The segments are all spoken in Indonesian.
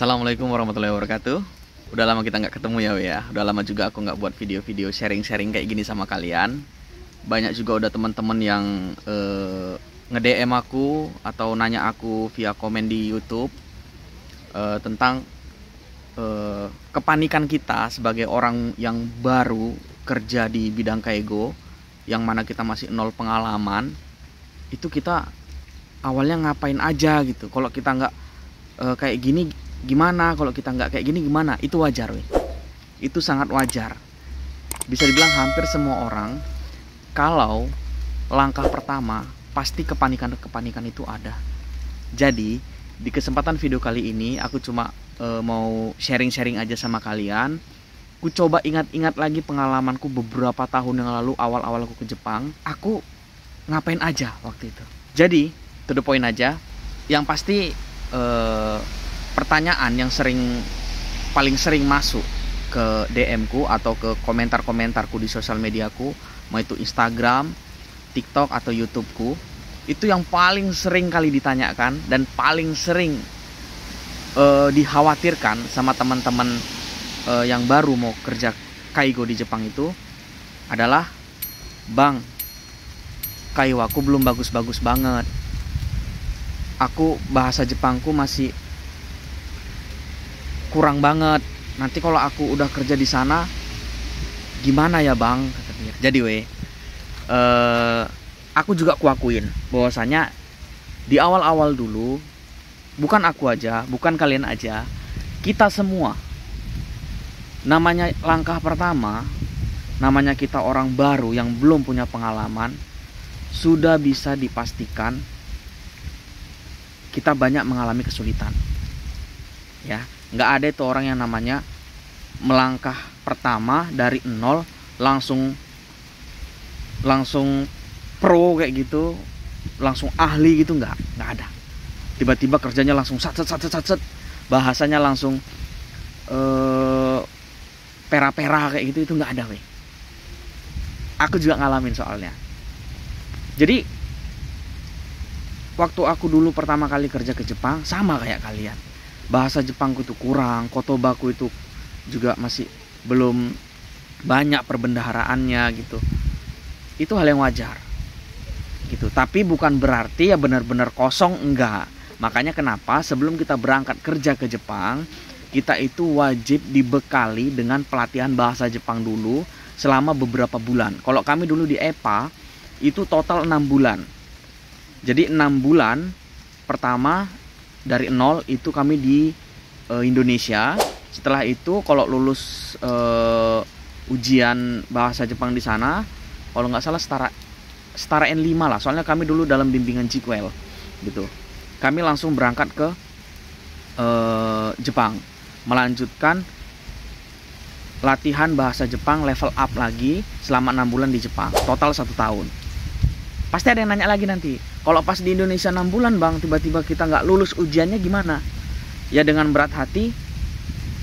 Assalamualaikum warahmatullahi wabarakatuh. Udah lama kita nggak ketemu ya, ya. Udah lama juga aku nggak buat video-video sharing-sharing kayak gini sama kalian. Banyak juga udah teman-teman yang nge-DM aku atau nanya aku via komen di YouTube tentang kepanikan kita sebagai orang yang baru kerja di bidang Kaigo, yang mana kita masih nol pengalaman. Itu kita awalnya ngapain aja gitu. Kalau kita nggak kayak gini gimana, kalau kita nggak kayak gini gimana. Itu wajar weh. Itu sangat wajar. Bisa dibilang hampir semua orang, kalau langkah pertama pasti kepanikan itu ada. Jadi di kesempatan video kali ini aku cuma mau sharing-sharing aja sama kalian. Aku coba ingat-ingat lagi pengalamanku beberapa tahun yang lalu, awal-awal aku ke Jepang. Aku ngapain aja waktu itu. Jadi to the point aja. Yang pasti pertanyaan yang paling sering masuk ke DM-ku atau ke komentar-komentarku di sosial mediaku, mau itu Instagram, TikTok atau YouTube-ku, itu yang paling sering kali ditanyakan dan paling sering dikhawatirkan sama teman-teman yang baru mau kerja Kaigo di Jepang itu adalah, "Bang, Kaigo aku belum bagus-bagus banget. Aku bahasa Jepangku masih kurang banget. Nanti kalau aku udah kerja di sana gimana ya bang?" kata dia. Jadi aku juga kuakuin bahwasanya di awal-awal dulu, bukan aku aja, bukan kalian aja, kita semua, namanya langkah pertama, namanya kita orang baru yang belum punya pengalaman, sudah bisa dipastikan kita banyak mengalami kesulitan. Ya, nggak ada itu orang yang namanya melangkah pertama dari nol langsung pro kayak gitu, langsung ahli gitu, nggak ada. Tiba-tiba kerjanya langsung sat, bahasanya langsung pera-pera kayak gitu, itu nggak ada weh. Aku juga ngalamin soalnya. Jadi waktu aku dulu pertama kali kerja ke Jepang, sama kayak kalian. Bahasa Jepangku itu kurang, kotobaku itu juga masih belum banyak perbendaharaannya gitu. Itu hal yang wajar gitu. Tapi bukan berarti ya benar-benar kosong, enggak. Makanya kenapa sebelum kita berangkat kerja ke Jepang, kita itu wajib dibekali dengan pelatihan bahasa Jepang dulu selama beberapa bulan. Kalau kami dulu di EPA itu total 6 bulan. Jadi 6 bulan pertama dari nol itu kami di Indonesia. Setelah itu kalau lulus ujian bahasa Jepang di sana, kalau nggak salah setara N5 lah. Soalnya kami dulu dalam bimbingan Jikwel gitu. Kami langsung berangkat ke Jepang, melanjutkan latihan bahasa Jepang level up lagi selama 6 bulan di Jepang. Total 1 tahun. Pasti ada yang nanya lagi nanti, kalau pas di Indonesia 6 bulan bang, tiba-tiba kita nggak lulus ujiannya gimana? Ya dengan berat hati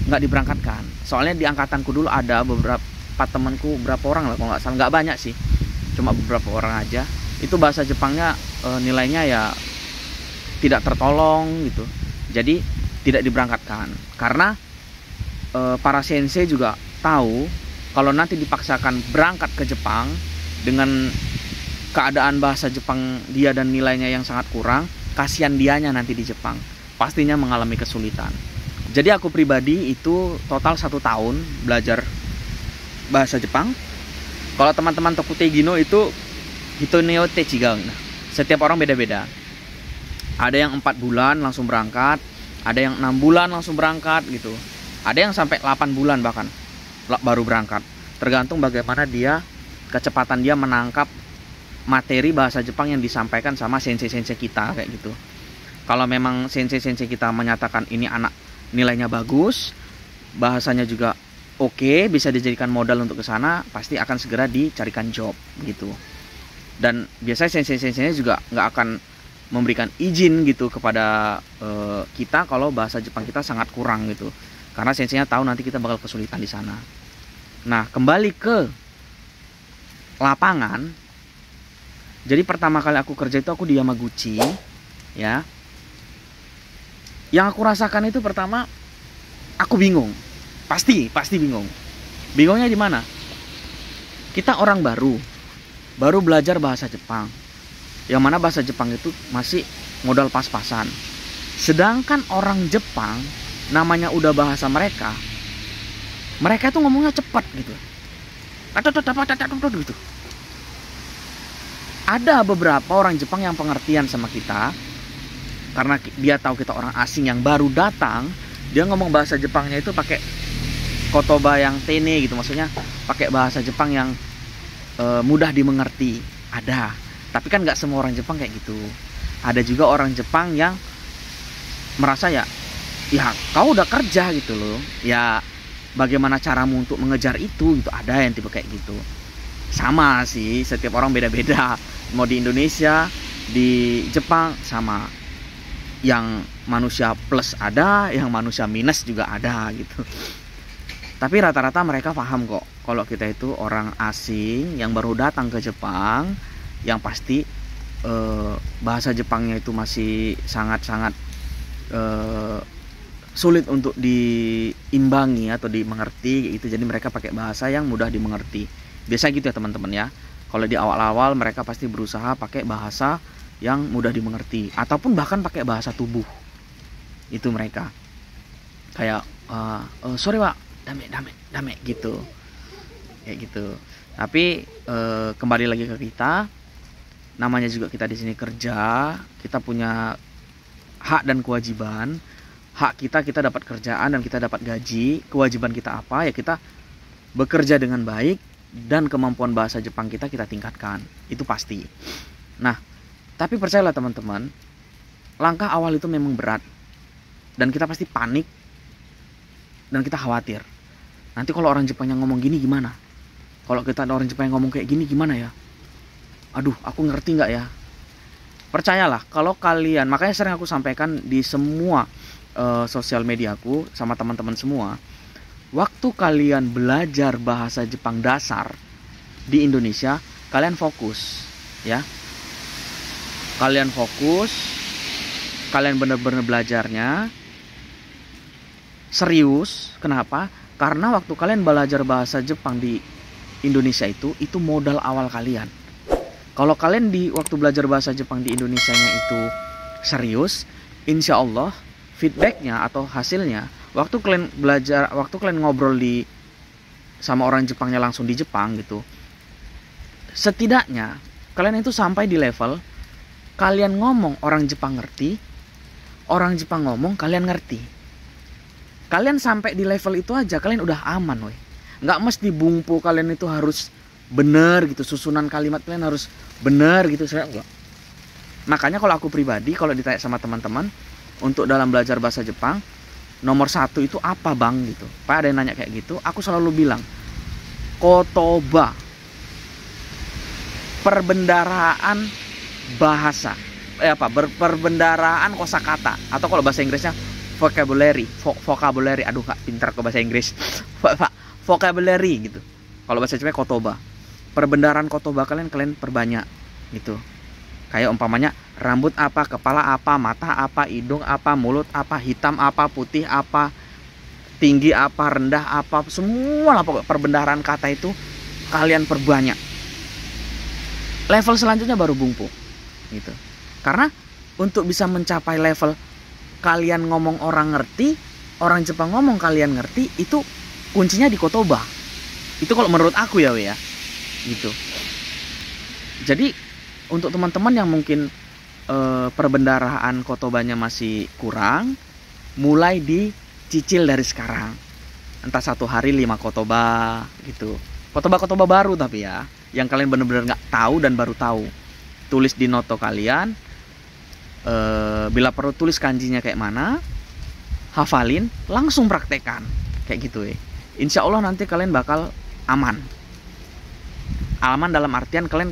nggak diberangkatkan. Soalnya di angkatanku dulu ada beberapa temanku, berapa orang lah kalau nggak salah, nggak banyak sih, cuma beberapa orang aja. Itu bahasa Jepangnya nilainya ya tidak tertolong gitu. Jadi tidak diberangkatkan karena para sensei juga tahu kalau nanti dipaksakan berangkat ke Jepang dengan keadaan bahasa Jepang dia dan nilainya yang sangat kurang, kasihan dianya nanti di Jepang, pastinya mengalami kesulitan. Jadi aku pribadi itu total 1 tahun belajar bahasa Jepang. Kalau teman-teman Tokutei Gino itu Hitoneo Techigang. Setiap orang beda-beda. Ada yang 4 bulan langsung berangkat, ada yang 6 bulan langsung berangkat gitu. Ada yang sampai 8 bulan bahkan baru berangkat. Tergantung bagaimana dia, kecepatan dia menangkap materi bahasa Jepang yang disampaikan sama sensei-sensei kita kayak gitu. Kalau memang sensei-sensei kita menyatakan ini anak nilainya bagus, bahasanya juga oke, bisa dijadikan modal untuk ke sana, pasti akan segera dicarikan job gitu. Dan biasanya sensei-senseinya juga nggak akan memberikan izin gitu kepada kita kalau bahasa Jepang kita sangat kurang gitu. Karena senseinya tahu nanti kita bakal kesulitan di sana. Nah, kembali ke lapangan. Jadi pertama kali aku kerja itu aku di Yamaguchi, ya. Yang aku rasakan itu pertama Aku bingung. Pasti bingung. Bingungnya di mana? Kita orang baru belajar bahasa Jepang. Yang mana bahasa Jepang itu masih modal pas-pasan. Sedangkan orang Jepang, namanya udah bahasa mereka itu ngomongnya cepat gitu. Gitu. Ada beberapa orang Jepang yang pengertian sama kita, karena dia tahu kita orang asing yang baru datang. Dia ngomong bahasa Jepangnya itu pakai kotoba yang tene gitu, maksudnya pakai bahasa Jepang yang mudah dimengerti. Ada, tapi kan nggak semua orang Jepang kayak gitu. Ada juga orang Jepang yang merasa ya kau udah kerja gitu loh, ya bagaimana caramu untuk mengejar itu gitu. Ada yang tipe kayak gitu. Sama sih, setiap orang beda-beda. Mau di Indonesia, di Jepang sama. Yang manusia plus ada, yang manusia minus juga ada gitu. Tapi rata-rata mereka paham kok kalau kita itu orang asing yang baru datang ke Jepang, yang pasti bahasa Jepangnya itu masih sangat-sangat sulit untuk diimbangi atau dimengerti gitu. Jadi mereka pakai bahasa yang mudah dimengerti. Biasa gitu ya teman-teman ya. Kalau di awal-awal mereka pasti berusaha pakai bahasa yang mudah dimengerti, ataupun bahkan pakai bahasa tubuh. Itu mereka. Kayak sorry Pak, dame gitu. Kayak gitu. Tapi kembali lagi ke kita. Namanya juga kita di sini kerja, kita punya hak dan kewajiban. Hak kita dapat kerjaan dan kita dapat gaji. Kewajiban kita apa? Ya kita bekerja dengan baik dan kemampuan bahasa Jepang kita tingkatkan. Itu pasti. Nah, tapi percayalah teman-teman, langkah awal itu memang berat. Dan kita pasti panik dan kita khawatir. Nanti kalau orang Jepang yang ngomong gini gimana? Kalau kita ada orang Jepang yang ngomong kayak gini gimana ya? Aduh, aku ngerti nggak ya? Percayalah, kalau kalian, makanya sering aku sampaikan di semua sosial media aku sama teman-teman semua, waktu kalian belajar bahasa Jepang dasar di Indonesia, kalian fokus ya. Kalian fokus, kalian benar-benar belajarnya serius. Kenapa? Karena waktu kalian belajar bahasa Jepang di Indonesia itu modal awal kalian. Kalau kalian di waktu belajar bahasa Jepang di Indonesianya itu serius, insya Allah feedbacknya atau hasilnya waktu kalian belajar, waktu kalian ngobrol sama orang Jepangnya langsung di Jepang gitu, setidaknya kalian itu sampai di level kalian ngomong orang Jepang ngerti, orang Jepang ngomong kalian ngerti. Kalian sampai di level itu aja kalian udah aman weh. Nggak mesti bumpu kalian itu harus bener gitu, susunan kalimat kalian harus bener gitu. Saya enggak. Makanya kalau aku pribadi, kalau ditanya sama teman-teman untuk dalam belajar bahasa Jepang, nomor 1 itu apa bang gitu. Pak ada yang nanya kayak gitu, aku selalu bilang kotoba, perbendaraan bahasa, perbendaraan kosakata, atau kalau bahasa Inggrisnya vocabulary. Aduh nggak pintar ke bahasa Inggris. Vocabulary gitu. Kalau bahasa Jepang kotoba. Perbendaharaan kotoba kalian perbanyak gitu. Kayak umpamanya rambut apa, kepala apa, mata apa, hidung apa, mulut apa, hitam apa, putih apa, tinggi apa, rendah apa, semua lah pokoknya perbendaharaan kata itu kalian perbanyak. Level selanjutnya baru bumpu gitu. Karena untuk bisa mencapai level kalian ngomong orang ngerti, orang Jepang ngomong kalian ngerti, itu kuncinya di kotoba. Itu kalau menurut aku ya we ya. Gitu. Jadi untuk teman-teman yang mungkin perbendaharaan kotobanya masih kurang, mulai dicicil dari sekarang. Entah 1 hari 5 kotoba gitu. Kotoba baru tapi ya, yang kalian benar-benar nggak tahu dan baru tahu. Tulis di noto kalian. Bila perlu tulis kanjinya kayak mana, hafalin, langsung praktekkan kayak gitu ya. Insya Allah nanti kalian bakal aman. Aman dalam artian kalian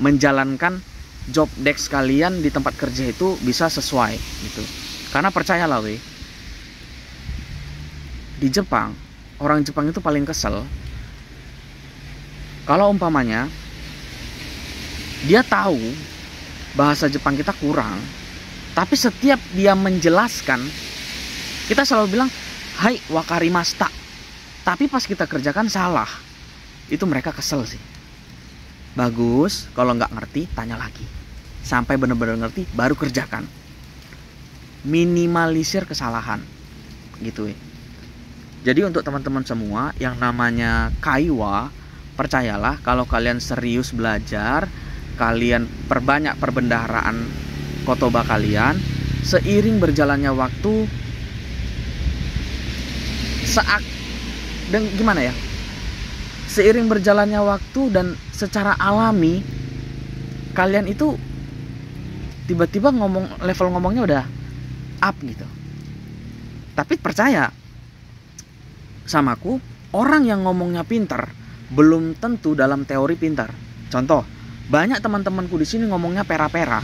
menjalankan job desk kalian di tempat kerja itu bisa sesuai gitu. Karena percayalah we, di Jepang, orang Jepang itu paling kesel kalau umpamanya dia tahu bahasa Jepang kita kurang, tapi setiap dia menjelaskan Kita selalu bilang, hai wakarimasta. Tapi pas kita kerjakan salah. Itu mereka kesel sih. Bagus, kalau nggak ngerti, tanya lagi. Sampai benar-benar ngerti, baru kerjakan. Minimalisir kesalahan. Gitu ya. Jadi untuk teman-teman semua, yang namanya kaiwa, percayalah kalau kalian serius belajar, kalian perbanyak perbendaharaan kotoba kalian, seiring berjalannya waktu, gimana ya? Seiring berjalannya waktu dan secara alami, kalian itu tiba-tiba level ngomongnya udah up gitu. Tapi percaya sama aku, orang yang ngomongnya pintar belum tentu dalam teori pintar. Contoh, banyak teman-temanku di sini ngomongnya pera-pera,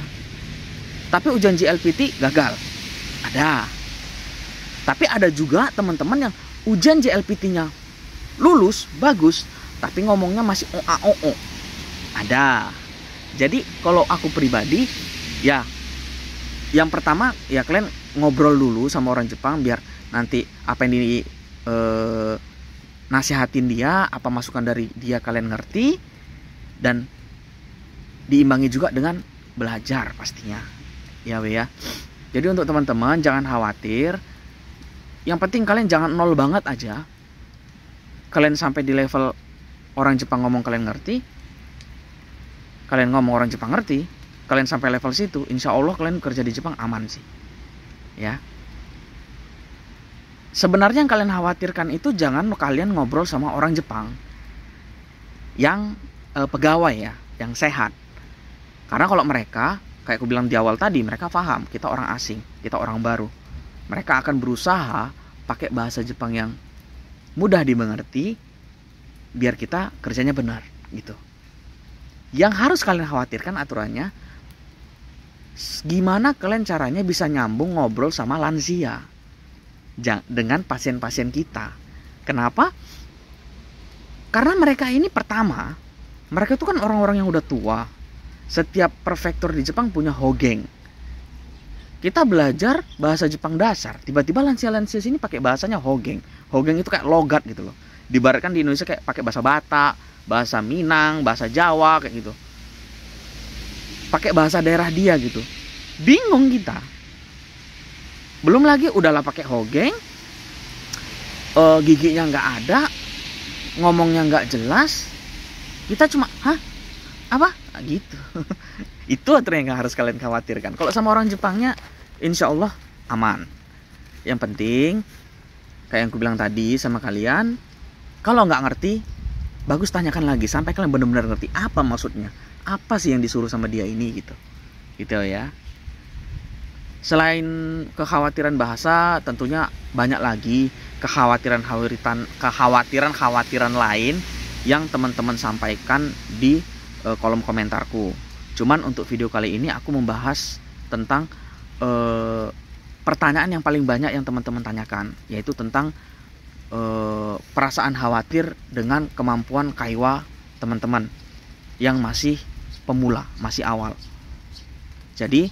tapi ujian JLPT gagal. Ada. Tapi ada juga teman-teman yang ujian JLPT-nya lulus, bagus, tapi ngomongnya masih OA-OO. Ada. Jadi kalau aku pribadi, ya yang pertama ya kalian ngobrol dulu sama orang Jepang, biar nanti apa yang nasihatin dia, apa masukan dari dia kalian ngerti, dan diimbangi juga dengan belajar pastinya. Ya ya. Jadi untuk teman-teman jangan khawatir. Yang penting kalian jangan nol banget aja. Kalian sampai di level orang Jepang ngomong kalian ngerti, kalian ngomong orang Jepang ngerti, kalian sampai level situ, insya Allah kalian kerja di Jepang aman sih. Ya. Sebenarnya yang kalian khawatirkan itu jangan kalian ngobrol sama orang Jepang yang pegawai ya, yang sehat. Karena kalau mereka, kayak aku bilang di awal tadi, mereka paham kita orang asing, kita orang baru. Mereka akan berusaha pakai bahasa Jepang yang mudah dimengerti biar kita kerjanya benar gitu. Yang harus kalian khawatirkan aturannya, gimana kalian caranya bisa nyambung ngobrol sama lansia dengan pasien-pasien kita. Kenapa? Karena mereka ini pertama, mereka itu kan orang-orang yang udah tua. Setiap prefektur di Jepang punya hogeng. Kita belajar bahasa Jepang dasar, tiba-tiba lansia-lansia sini pakai bahasanya hogeng. Hogeng itu kayak logat gitu loh. Diibaratkan di Indonesia kayak pakai bahasa Batak, bahasa Minang, bahasa Jawa kayak gitu. Pakai bahasa daerah dia gitu. Bingung kita. Belum lagi udahlah pakai hogeng, giginya nggak ada, ngomongnya nggak jelas. Kita cuma, hah? Apa? Nah, gitu. Itu aturan yang harus kalian khawatirkan. Kalau sama orang Jepangnya, insya Allah aman. Yang penting, kayak yang aku bilang tadi sama kalian, kalau nggak ngerti, bagus tanyakan lagi sampai kalian benar-benar ngerti apa maksudnya, apa sih yang disuruh sama dia ini gitu, gitu ya. Selain kekhawatiran bahasa, tentunya banyak lagi kekhawatiran lain yang teman-teman sampaikan di kolom komentarku. Cuman untuk video kali ini aku membahas tentang pertanyaan yang paling banyak yang teman-teman tanyakan, yaitu tentang perasaan khawatir dengan kemampuan kaiwa teman-teman yang masih pemula, masih awal. Jadi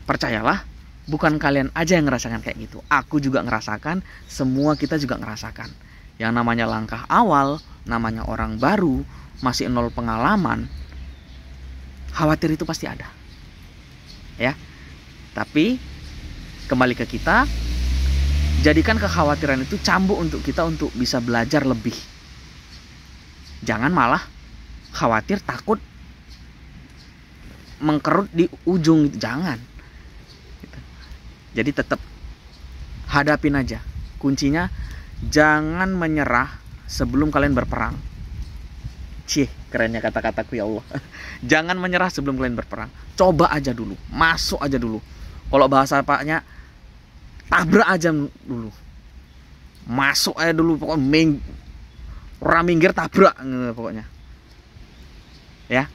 percayalah, bukan kalian aja yang ngerasakan kayak gitu. Aku juga ngerasakan, semua kita juga ngerasakan. Yang namanya langkah awal, namanya orang baru, masih nol pengalaman, khawatir itu pasti ada. Ya. Tapi kembali ke kita, jadikan kekhawatiran itu cambuk untuk kita untuk bisa belajar lebih. Jangan malah khawatir, takut mengkerut di ujung gitu. Jangan. Gitu. Jadi tetap hadapin aja. Kuncinya jangan menyerah sebelum kalian berperang. Cih, kerennya kata-kataku ya Allah. Jangan menyerah sebelum kalian berperang. Coba aja dulu, masuk aja dulu. Kalau bahasa Paknya, tabrak aja dulu. Masuk aja dulu, pokoknya orang minggir tabrak pokoknya. Ya.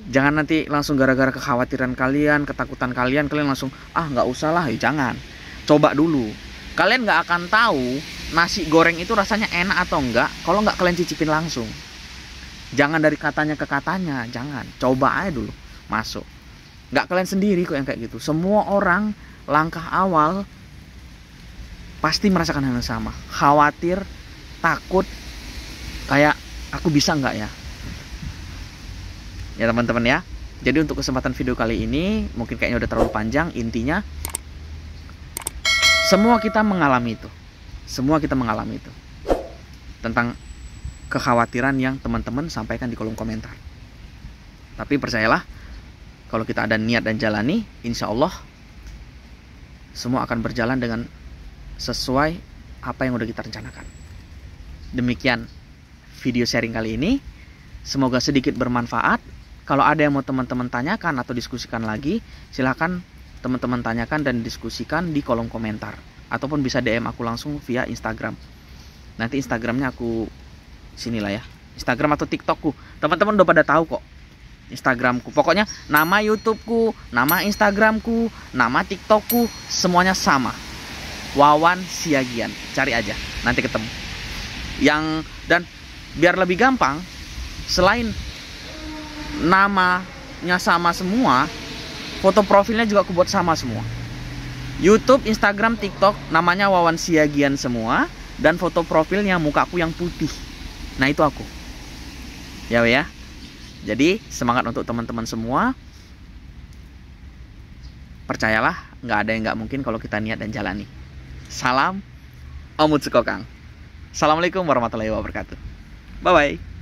Jangan nanti langsung gara-gara kekhawatiran kalian, ketakutan kalian langsung nggak usah lah, ya jangan. Coba dulu. Kalian nggak akan tahu nasi goreng itu rasanya enak atau enggak kalau nggak kalian cicipin langsung. Jangan dari katanya ke katanya, jangan. Coba aja dulu, masuk. Nggak kalian sendiri kok yang kayak gitu. Semua orang langkah awal pasti merasakan hal yang sama. Khawatir, takut, kayak aku bisa nggak ya? Ya teman-teman ya. Jadi untuk kesempatan video kali ini, mungkin kayaknya udah terlalu panjang. Intinya, semua kita mengalami itu. Semua kita mengalami itu. Tentang kekhawatiran yang teman-teman sampaikan di kolom komentar. Tapi percayalah, kalau kita ada niat dan jalani, insya Allah semua akan berjalan dengan sesuai apa yang udah kita rencanakan. Demikian video sharing kali ini. Semoga sedikit bermanfaat. Kalau ada yang mau teman-teman tanyakan atau diskusikan lagi, silahkan teman-teman tanyakan dan diskusikan di kolom komentar. Ataupun bisa DM aku langsung via Instagram. Nanti Instagramnya aku sinilah ya. Instagram atau TikTokku. Teman-teman udah pada tahu kok Instagramku. Pokoknya nama YouTubeku, nama Instagramku, nama TikTokku, semuanya sama. Wawan Siagian. Cari aja, nanti ketemu. Dan biar lebih gampang, selain namanya sama semua, foto profilnya juga aku buat sama semua. YouTube, Instagram, TikTok namanya Wawan Siagian semua, dan foto profilnya mukaku yang putih. Nah, itu aku. Ya. Jadi semangat untuk teman-teman semua. Percayalah, nggak ada yang nggak mungkin kalau kita niat dan jalani. Salam Omut Sukokang. Assalamualaikum warahmatullahi wabarakatuh. Bye bye.